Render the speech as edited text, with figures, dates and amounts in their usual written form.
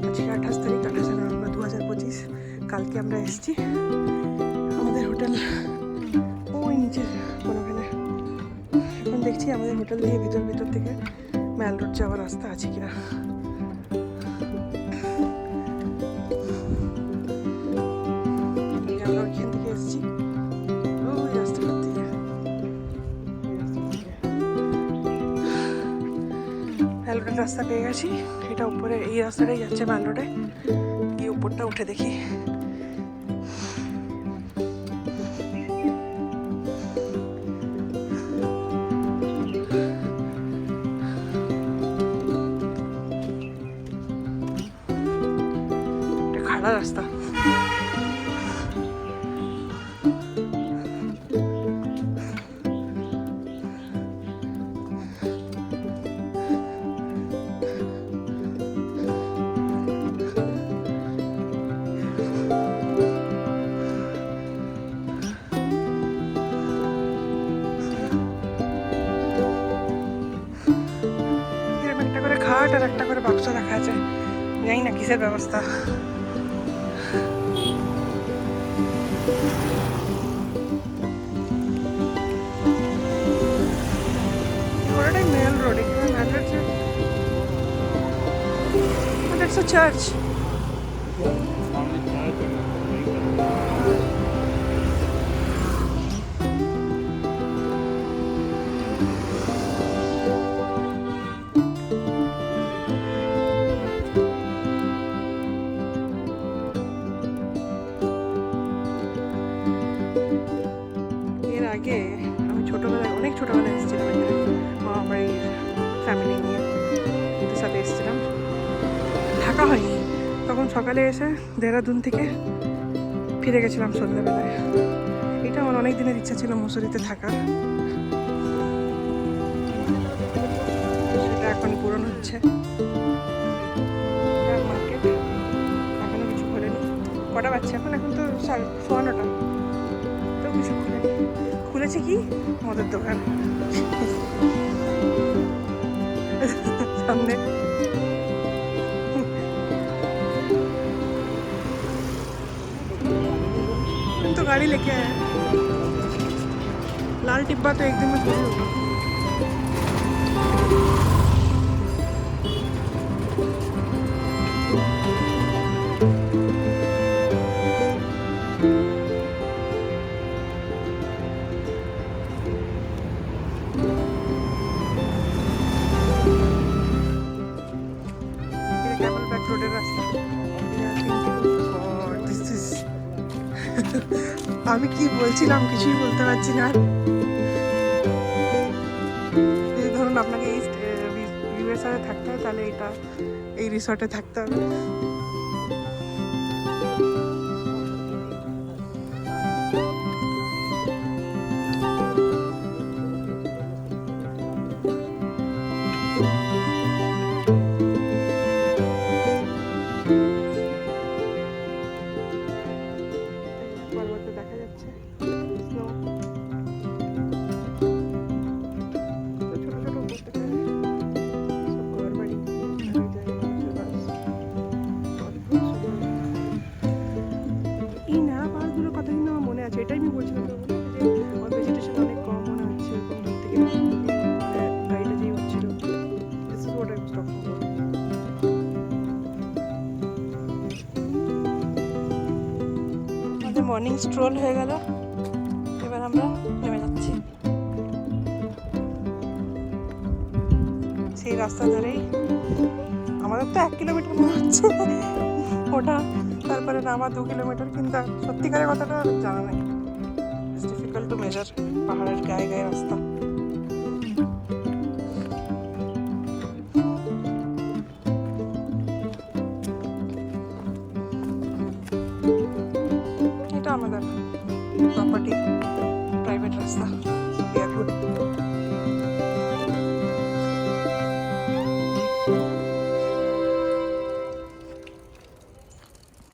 আজকে 28 তারিখ, 28 নভেম্বর 2025। কালকে আমরা এসেছি আমাদের হোটেল ওই নিচে কোনোখানে। এখন দেখছি আমাদের হোটেল দিয়ে ভিতর থেকে ম্যাল রোড যাওয়ার রাস্তা আছে কিনা। আমরা ওইখান থেকে এসেছি ওই রাস্তাটার থেকে। ম্যাল রোডের রাস্তা পেয়ে গেছি। এটা উপরে এই রাস্তাটাই যাচ্ছে ম্যাল রোডে। গিয়ে উপরটা উঠে দেখি। খাড়া রাস্তা। এরকম একটা করে খাট আর একটা করে বাক্স রাখা আছে, জানি না কিসের ব্যবস্থা। পুরোটাই মেল রোড। এখানে ম্যাল রোড দ্যাটস আ চার্চ। এর আগে আমি ছোটোবেলায়, অনেক ছোটোবেলায় এসেছিলাম এখানে মামা বাড়ির ফ্যামিলি নিয়ে, ওদের সাথে এসেছিলাম। থাকা হয়নি তখন। সকালে এসে দেহরাদুন থেকে ফিরে গেছিলাম সন্ধ্যাবেলায়। এটা আমার অনেক দিনের ইচ্ছা ছিল মুসুরিতে থাকার, সেটা এখন পূরণ হচ্ছে। মার্কেট এখনো কিছু খোলেনি। কটা বাজছে এখন? এখন তো 9:15। তো কিছু খুলেনি। খুলেছে কি মদের দোকান সামনে। तो गाड़ी लेके आया। लाल टिब्बा तो एकदम में थोड़ी होगा। कैमलबैक रोडের রাস্তা। আমি কি বলছিলাম কিছুই বলতে পারছি না। এই ধরুন আপনাকে এই ইউএসআরে থাকতে হয়, তাহলে এটা এই রিসর্টে থাকতে হবে। এটাই আমি বলছিলাম যে আমার ভেজিটেশন অনেক কম মনে হচ্ছে এরকম দূর থেকে গাড়িটা যেই হচ্ছিল। This is what I was talking about. আমাদের মর্নিং স্ট্রোল হয়ে গেল, এবার আমরা নেমে যাচ্ছি। সেই রাস্তা ধরেই আমাদের তো 1 কিলোমিটার মনে হচ্ছে ওটা, তারপরে নামা 2 কিলোমিটার, কিন্তু সত্যিকারের কথাটা জানা নেই। ইটস ডিফিকাল্ট টু মেজার পাহাড়ের গায়ে গায়ে রাস্তা। এটা আমাদের প্রপার্টি, প্রাইভেট রাস্তা।